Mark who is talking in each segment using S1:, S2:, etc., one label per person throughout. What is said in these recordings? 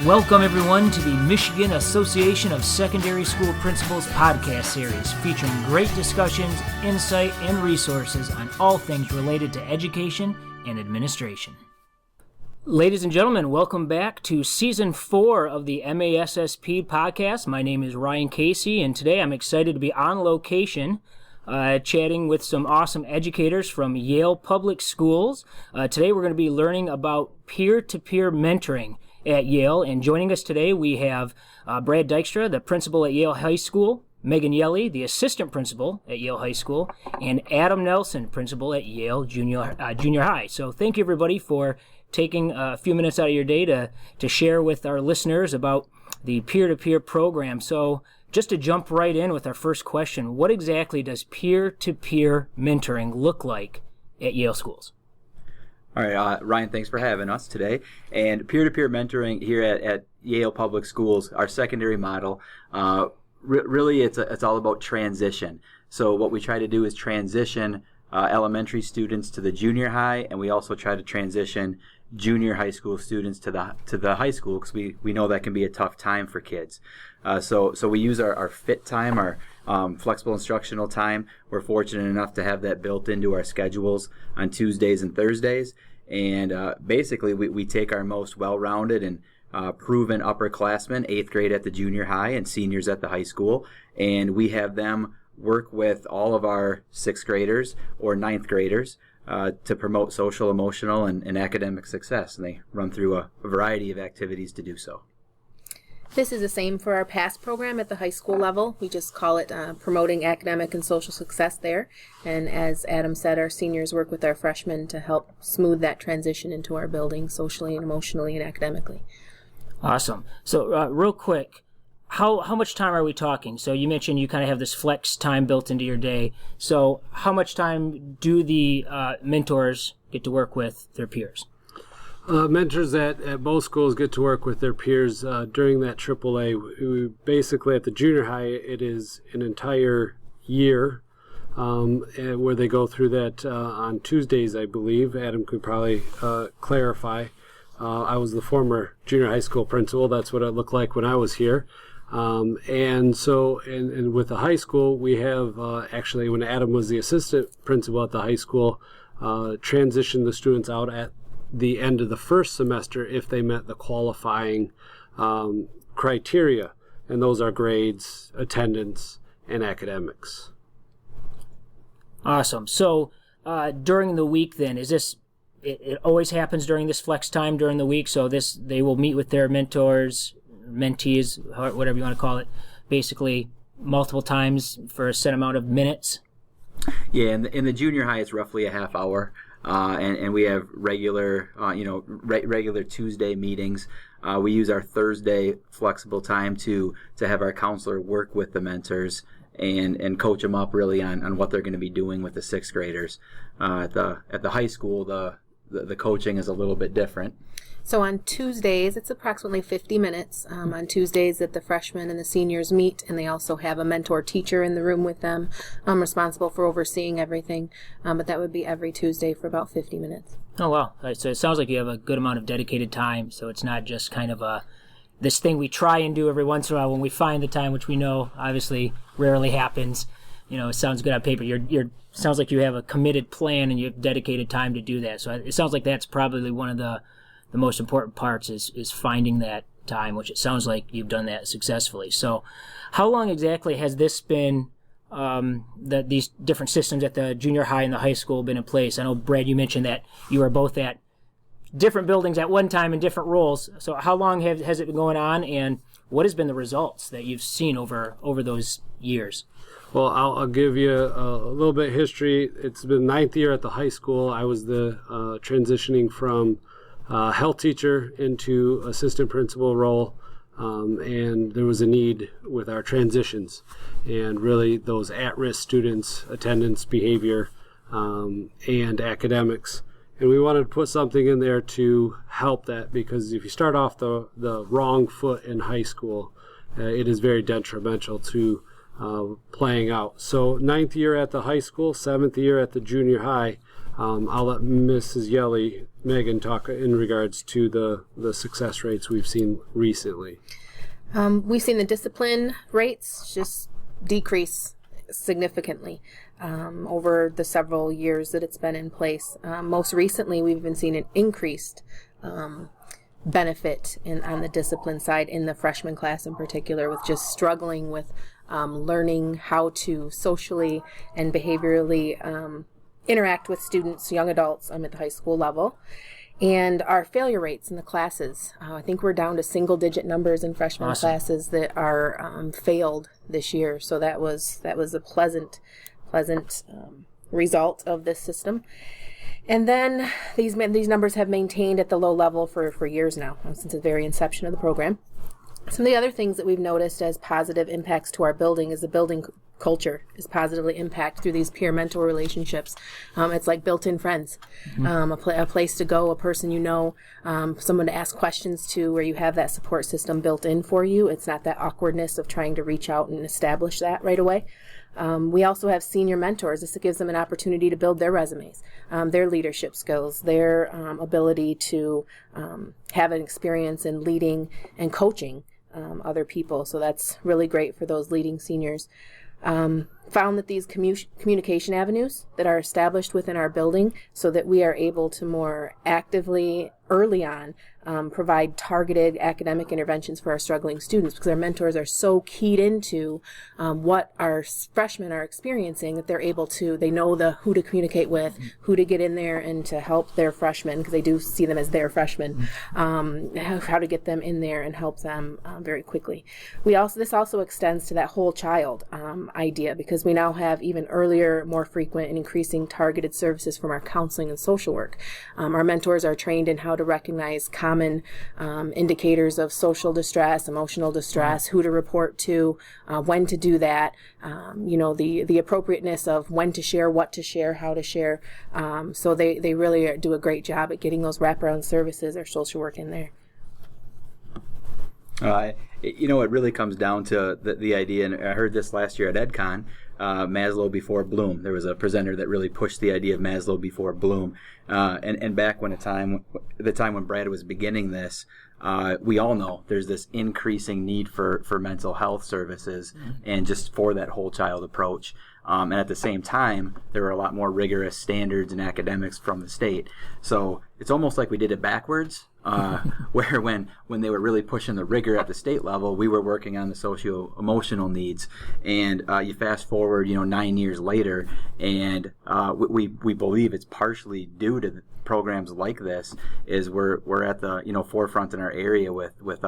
S1: Welcome, everyone, to the Michigan Association of Secondary School Principals podcast series, featuring great discussions, insight, and resources on all things related to education and administration. Ladies and gentlemen, welcome back to Season 4 of the MASSP podcast. My name is Ryan Casey, and today I'm excited to be on location chatting with some awesome educators from Yale Public Schools. Today we're going to be learning about peer-to-peer mentoring at Yale, and joining us today we have Brad Dykstra, the principal at Yale High School, Megan Yelly, the assistant principal at Yale High School, and Adam Nelson, principal at Yale Junior High. So thank you, everybody, for taking a few minutes out of your day to share with our listeners about the peer-to-peer program. So just to jump right in with our first question, what exactly does peer-to-peer mentoring look like at Yale schools?
S2: All right, Ryan, thanks for having us today. And peer-to-peer mentoring here at Yale Public Schools, our secondary model, really it's all about transition. So what we try to do is transition elementary students to the junior high, and we also try to transition junior high school students to the high school, because we know that can be a tough time for kids. So we use our fit time, our flexible instructional time. We're fortunate enough to have that built into our schedules on Tuesdays and Thursdays. And basically, we take our most well-rounded and proven upperclassmen, 8th grade at the junior high and seniors at the high school, and we have them work with all of our 6th graders or 9th graders to promote social, emotional, and academic success. And they run through a variety of activities to do so.
S3: This is the same for our PASS program at the high school level. We just call it Promoting Academic and Social Success there. And as Adam said, our seniors work with our freshmen to help smooth that transition into our building socially and emotionally and academically.
S1: Awesome. So real quick, how much time are we talking? So you mentioned you kind of have this flex time built into your day. So how much time do the mentors get to work with their peers?
S4: Mentors at both schools get to work with their peers during that AAA. Basically, at the junior high, it is an entire year where they go through that on Tuesdays, I believe. Adam could probably clarify. I was the former junior high school principal. That's what it looked like when I was here. And with the high school, we have actually, when Adam was the assistant principal at the high school, transitioned the students out at the end of the first semester if they met the qualifying criteria, and those are grades, attendance, and academics.
S1: Awesome. So during the week then, is this, it always happens during this flex time during the week, so they will meet with their mentors, mentees, whatever you want to call it, basically multiple times for a set amount of minutes?
S2: Yeah, in the junior high, it's roughly a half hour. And we have regular Tuesday meetings. We use our Thursday flexible time to have our counselor work with the mentors and coach them up really on what they're going to be doing with the 6th graders. At the high school, the coaching is a little bit different.
S3: So on Tuesdays, it's approximately 50 minutes. On Tuesdays that the freshmen and the seniors meet, and they also have a mentor teacher in the room with them, responsible for overseeing everything. But that would be every Tuesday for about 50 minutes.
S1: Oh, wow. So it sounds like you have a good amount of dedicated time, so it's not just kind of this thing we try and do every once in a while when we find the time, which we know obviously rarely happens. You know, it sounds good on paper. Sounds like you have a committed plan and you have dedicated time to do that. So it sounds like that's probably one of the most important parts is finding that time, which it sounds like you've done that successfully. So how long exactly has this been, these different systems at the junior high and the high school been in place? I know, Brad, you mentioned that you were both at different buildings at one time in different roles. So how long has it been going on, and what has been the results that you've seen over those years?
S4: Well, I'll give you a little bit of history. It's been 9th year at the high school. I was the transitioning from health teacher into assistant principal role, and there was a need with our transitions and really those at-risk students, attendance, behavior, and academics. And we wanted to put something in there to help that, because if you start off the wrong foot in high school, it is very detrimental to playing out. So 9th year at the high school, 7th year at the junior high, I'll let Mrs. Yelly, Megan, talk in regards to the success rates we've seen recently.
S3: We've seen the discipline rates just decrease significantly over the several years that it's been in place. Most recently, we've been seeing an increased benefit on the discipline side in the freshman class in particular, with just struggling with learning how to socially and behaviorally interact with students, young adults at the high school level. And our failure rates in the classes, I think we're down to single-digit numbers in freshman
S1: Awesome.
S3: classes that are failed this year. So that was a pleasant result of this system. And then these numbers have maintained at the low level for years now, since the very inception of the program. Some of the other things that we've noticed as positive impacts to our building is the building culture is positively impacted through these peer mentor relationships. It's like built-in friends, a place to go, a person you know, someone to ask questions to, where you have that support system built in for you. It's not that awkwardness of trying to reach out and establish that right away. We also have senior mentors. This gives them an opportunity to build their resumes, their leadership skills, their ability to have an experience in leading and coaching other people. So that's really great for those leading seniors. Found that these communication avenues that are established within our building, so that we are able to more actively, early on, provide targeted academic interventions for our struggling students, because our mentors are so keyed into what our freshmen are experiencing that they know who to communicate with, who to get in there and to help their freshmen, because they do see them as their freshmen, how to get them in there and help them very quickly. This also extends to that whole child idea, because we now have even earlier, more frequent and increasing targeted services from our counseling and social work. Our mentors are trained in how to recognize common indicators of social distress, emotional distress, who to report to, when to do that, the appropriateness of when to share, what to share, how to share. So they really do a great job at getting those wraparound services or social work in there.
S2: It really comes down to the idea, and I heard this last year at EdCon, Maslow before Bloom. There was a presenter that really pushed the idea of Maslow before Bloom. And back when the time when Brad was beginning this, we all know there's this increasing need for mental health services and just for that whole child approach. And at the same time, there were a lot more rigorous standards and academics from the state. So it's almost like we did it backwards, where when they were really pushing the rigor at the state level, we were working on the socio-emotional needs. And you fast forward, 9 years later, and we believe it's partially due to programs like this, is we're at the forefront in our area with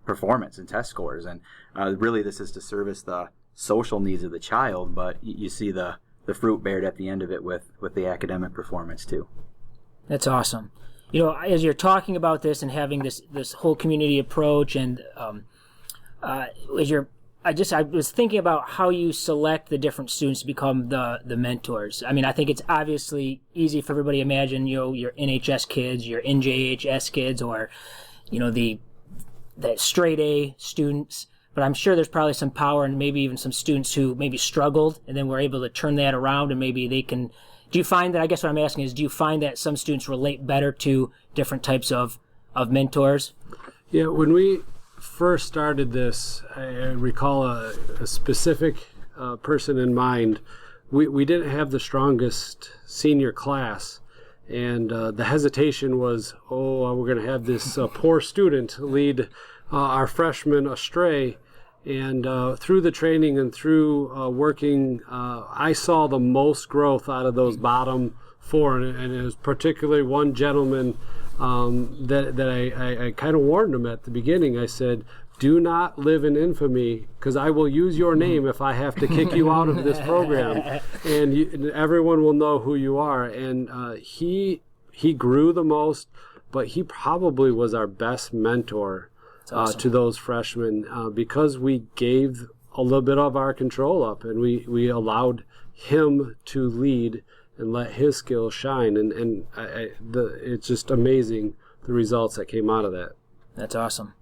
S2: performance and test scores. And really this is to service the social needs of the child, but you see the fruit bared at the end of it with the academic performance too.
S1: That's awesome. As you're talking about this and having this whole community approach, and I was thinking about how you select the different students to become the mentors. I mean, I think it's obviously easy for everybody to imagine, your NHS kids, your NJHS kids, or the straight A students. But I'm sure there's probably some power and maybe even some students who maybe struggled and then were able to turn that around, and maybe they can. Do you find that, I guess what I'm asking is, do you find that some students relate better to different types of mentors?
S4: Yeah, when we first started this, I recall a specific person in mind. We didn't have the strongest senior class, and the hesitation was, we're going to have this poor student lead our freshmen astray. And through the training and through working, I saw the most growth out of those bottom four. And it was particularly one gentleman that I kind of warned him at the beginning. I said, do not live in infamy, because I will use your name if I have to kick you out of this program. And everyone will know who you are. And he grew the most, but he probably was our best mentor. Awesome. To those freshmen, because we gave a little bit of our control up, and we allowed him to lead and let his skills shine, and it's just amazing the results that came out of that.
S1: That's awesome.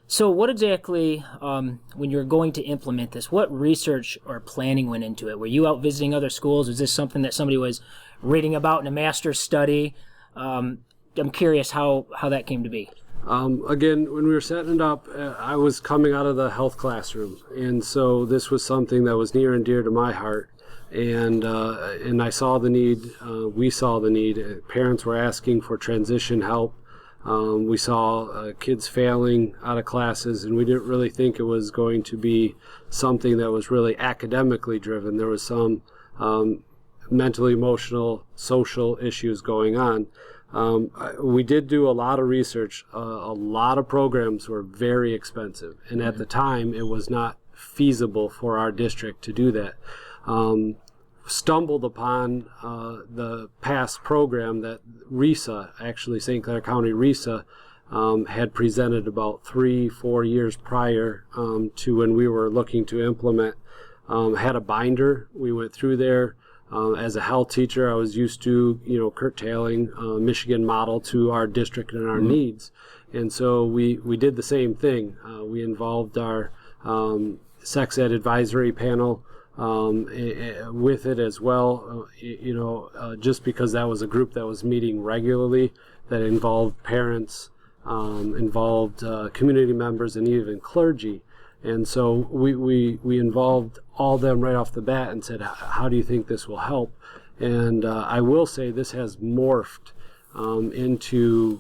S1: So what exactly, when you're going to implement this, what research or planning went into it? Were you out visiting other schools? Was this something that somebody was reading about in a master's study. I'm curious how that came to be.
S4: Again, when we were setting it up, I was coming out of the health classroom, and so this was something that was near and dear to my heart. And I saw the need. We saw the need. Parents were asking for transition help. We saw kids failing out of classes, and we didn't really think it was going to be something that was really academically driven. There was some mental, emotional, social issues going on. We did do a lot of research. A lot of programs were very expensive, and at the time it was not feasible for our district to do that. Stumbled upon the past program that RESA, actually St. Clair County RESA, had presented about 3-4 years prior to when we were looking to implement. Had a binder. We went through there. As a health teacher, I was used to, curtailing Michigan model to our district and our needs. And so we did the same thing. We involved our sex ed advisory panel with it as well, just because that was a group that was meeting regularly, that involved parents, involved community members, and even clergy. And so we involved all of them right off the bat and said, how do you think this will help? And I will say this has morphed into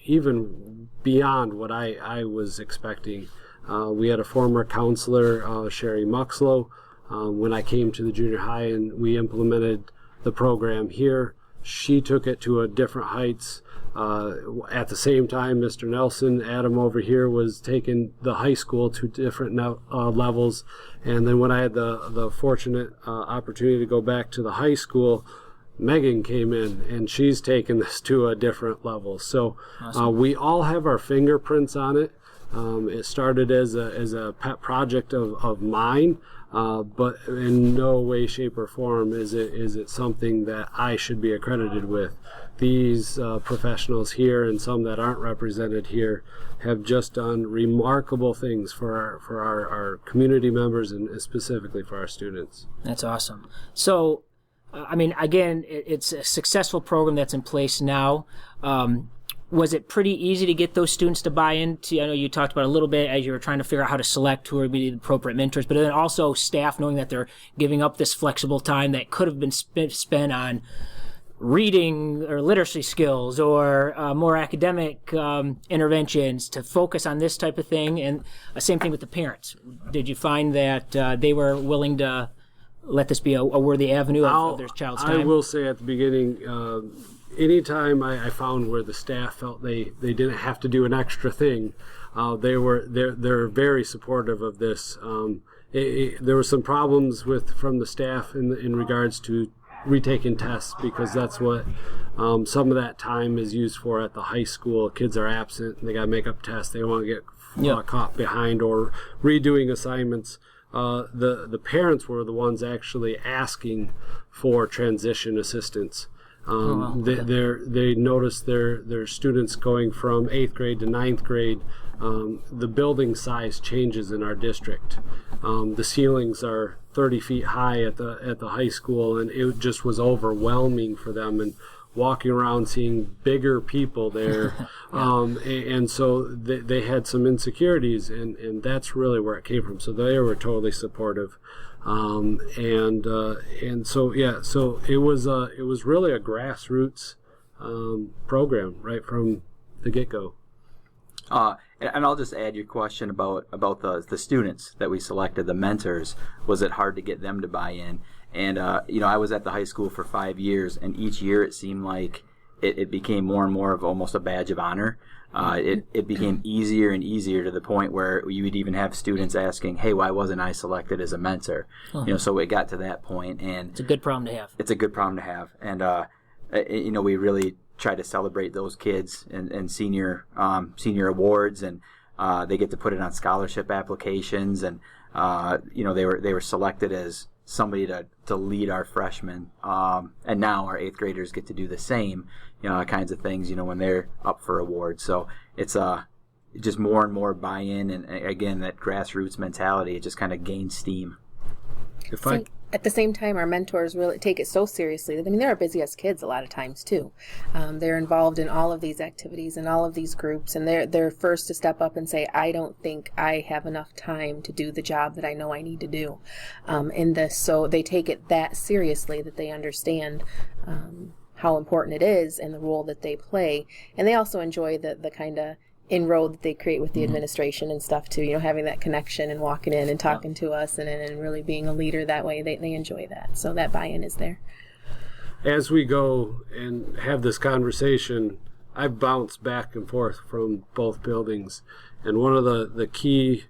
S4: even beyond what I was expecting. We had a former counselor, Sherry Muxlow, when I came to the junior high and we implemented the program here. She took it to a different heights. At the same time, Mr. Nelson, Adam over here, was taking the high school to different levels. And then when I had the fortunate opportunity to go back to the high school, Megan came in and she's taken this to a different level. So awesome. We all have our fingerprints on it. It started as a pet project of mine, but in no way, shape, or form is it something that I should be accredited with. These professionals here and some that aren't represented here have just done remarkable things for our community members and specifically for our students.
S1: That's awesome. So, again, it's a successful program that's in place now. Was it pretty easy to get those students to buy into? I know you talked about a little bit as you were trying to figure out how to select who would be the appropriate mentors, but then also staff knowing that they're giving up this flexible time that could have been spent on reading or literacy skills or more academic interventions to focus on this type of thing. And same thing with the parents. Did you find that they were willing to let this be a worthy avenue of their child's time?
S4: I will say at the beginning, anytime I found where the staff felt they didn't have to do an extra thing, they're very supportive of this. There were some problems from the staff in regards to retaking tests, because that's what some of that time is used for at the high school. Kids are absent and they got to make up tests. They want to get caught behind or redoing assignments. The parents were the ones actually asking for transition assistance. They noticed their students going from 8th grade to 9th grade. The building size changes in our district. The ceilings are 30 feet high at the high school, and it just was overwhelming for them. And walking around seeing bigger people there, and so they had some insecurities, and that's really where it came from. So they were totally supportive. So it was really a grassroots program right from the get-go.
S2: And I'll just add your question about the students that we selected, the mentors. Was it hard to get them to buy in? And I was at the high school for 5 years, and each year it seemed like it became more and more of almost a badge of honor. It became easier and easier to the point where you would even have students asking, "Hey, why wasn't I selected as a mentor?" So it got to that point, and
S1: it's a good problem to have.
S2: It's a good problem to have, and we really try to celebrate those kids and senior awards, and they get to put it on scholarship applications, and they were selected as somebody to lead our freshmen, and now our 8th graders get to do the same kinds of things when they're up for awards. So it's just more and more buy-in, and again that grassroots mentality, it just kind of gains steam.
S4: If I
S3: at the same time, our mentors really take it so seriously. I mean, they're our busiest kids a lot of times too. They're involved in all of these activities and all of these groups, and they're first to step up and say, I don't think I have enough time to do the job that I know I need to do in this. So they take it that seriously that they understand how important it is and the role that they play. And they also enjoy the kind of inroad that they create with the administration and stuff too, having that connection and walking in and talking to us and really being a leader that way. They enjoy that. So that buy-in is there.
S4: As we go and have this conversation, I've bounced back and forth from both buildings. And one of the key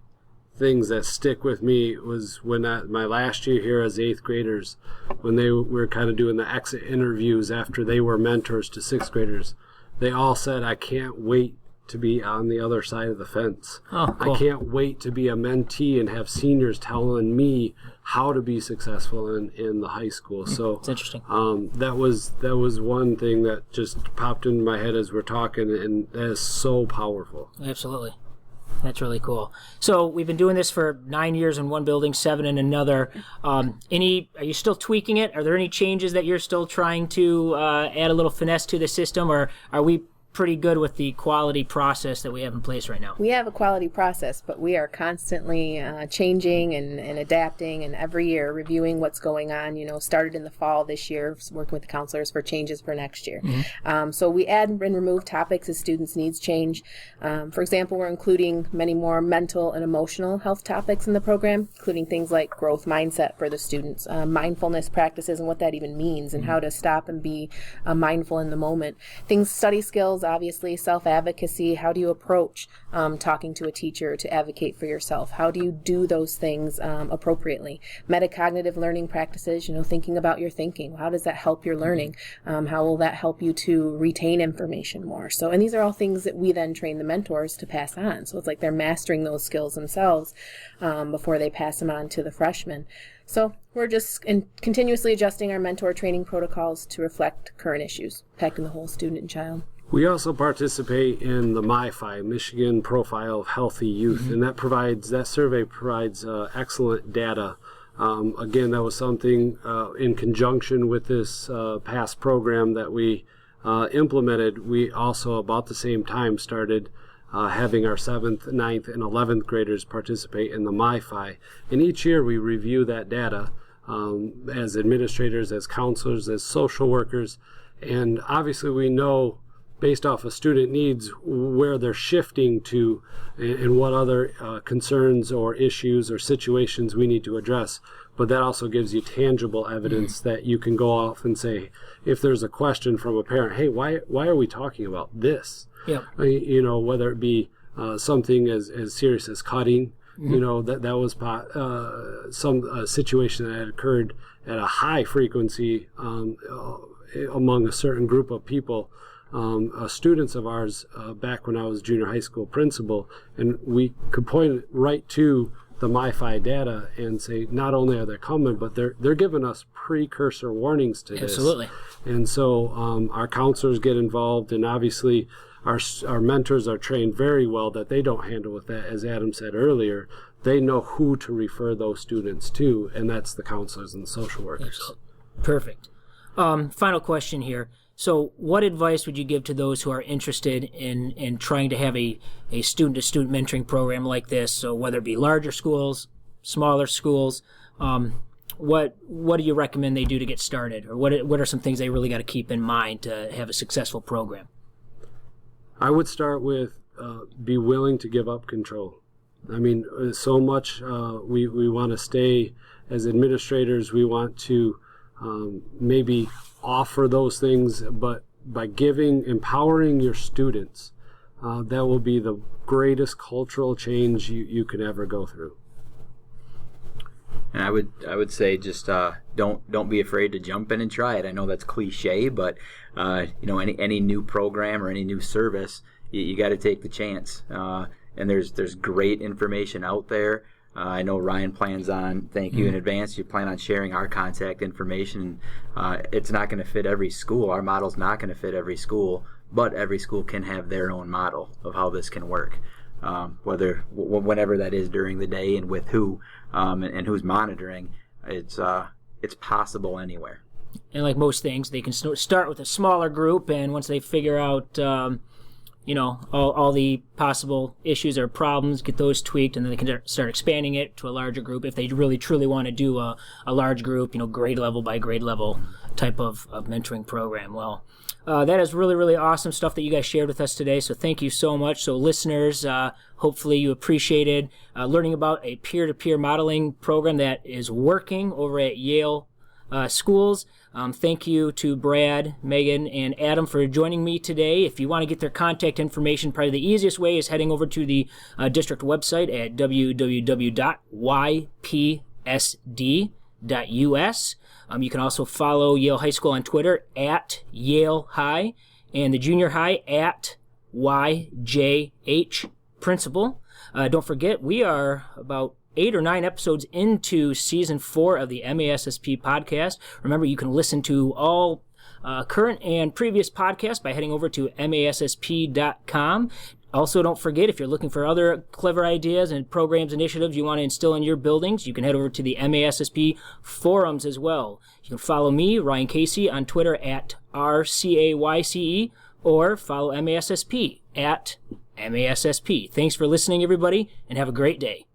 S4: things that stick with me was when my last year here as 8th graders, when they were kind of doing the exit interviews after they were mentors to 6th graders, they all said, I can't wait to be on the other side of the fence.
S1: Oh, cool.
S4: I can't wait to be a mentee and have seniors telling me how to be successful in the high school. So
S1: it's interesting.
S4: That was one thing that just popped into my head as we're talking, and that is so powerful.
S1: Absolutely. That's really cool. So we've been doing this for 9 years in one building, 7 in another. Are you still tweaking it? Are there any changes that you're still trying to add a little finesse to the system, or are we pretty good with the quality process that we have in place right now?
S3: We have a quality process, but we are constantly changing and adapting, and every year reviewing what's going on. Started in the fall this year, working with the counselors for changes for next year. So we add and remove topics as students' needs change. For example, we're including many more mental and emotional health topics in the program, including things like growth mindset for the students, mindfulness practices and what that even means, and how to stop and be mindful in the moment. Study skills, obviously, self-advocacy. How do you approach talking to a teacher to advocate for yourself? How do you do those things appropriately? Metacognitive learning practices, thinking about your thinking. How does that help your learning? How will that help you to retain information more? So, and these are all things that we then train the mentors to pass on. So it's like they're mastering those skills themselves before they pass them on to the freshmen. So we're just continuously adjusting our mentor training protocols to reflect current issues impacting the whole student and child.
S4: We also participate in the MyFi, Michigan Profile of Healthy Youth, and that survey provides excellent data. Again, that was something in conjunction with this past program that we implemented. We also, about the same time, started having our 7th, 9th, and 11th graders participate in the MyFi. And each year we review that data as administrators, as counselors, as social workers, and obviously we know, based off of student needs, where they're shifting to and what other concerns or issues or situations we need to address. But that also gives you tangible evidence that you can go off and say, if there's a question from a parent, hey, why are we talking about this?
S1: Yep.
S4: Whether it be something as serious as cutting, that was some situation that had occurred at a high frequency among a certain group of people. Students of ours back when I was junior high school principal, and we could point right to the MyFi data and say, not only are they coming, but they're giving us precursor warnings to this.
S1: Absolutely.
S4: And so our counselors get involved, and obviously our mentors are trained very well that they don't handle with that. As Adam said earlier, they know who to refer those students to, and that's the counselors and the social workers.
S1: Perfect. Final question here. So what advice would you give to those who are interested in trying to have a student-to-student mentoring program like this? So whether it be larger schools, smaller schools, what do you recommend they do to get started? Or what are some things they really got to keep in mind to have a successful program?
S4: I would start with be willing to give up control. I mean, so much we want to stay as administrators. We want to maybe offer those things, but by empowering your students, that will be the greatest cultural change you could ever go through.
S2: And I would say just don't be afraid to jump in and try it. I know that's cliche, but any new program or any new service, you got to take the chance. And there's great information out there. I know Ryan plans on, thank you in advance, you plan on sharing our contact information. It's not going to fit every school. Our model's not going to fit every school, but every school can have their own model of how this can work, whenever that is during the day and with who, and who's monitoring. It's it's possible anywhere.
S1: And like most things, they can start with a smaller group, and once they figure out, all the possible issues or problems, get those tweaked, and then they can start expanding it to a larger group if they really truly want to do a large group, grade level by grade level type of mentoring program. Well, that is really, really awesome stuff that you guys shared with us today, so thank you so much. So listeners, hopefully you appreciated learning about a peer-to-peer modeling program that is working over at Yale schools. Thank you to Brad, Megan, and Adam for joining me today. If you want to get their contact information, probably the easiest way is heading over to the district website at www.ypsd.us. You can also follow Yale High School on Twitter at Yale High, and the junior high at YJH Principal. Don't forget, we are about 8 or 9 episodes into season 4 of the MASSP podcast. Remember, you can listen to all current and previous podcasts by heading over to massp.com. Also, don't forget, if you're looking for other clever ideas and programs, initiatives you want to instill in your buildings, you can head over to the MASSP forums as well. You can follow me, Ryan Casey, on Twitter at RCAYCE, or follow MASSP at MASSP. Thanks for listening, everybody, and have a great day.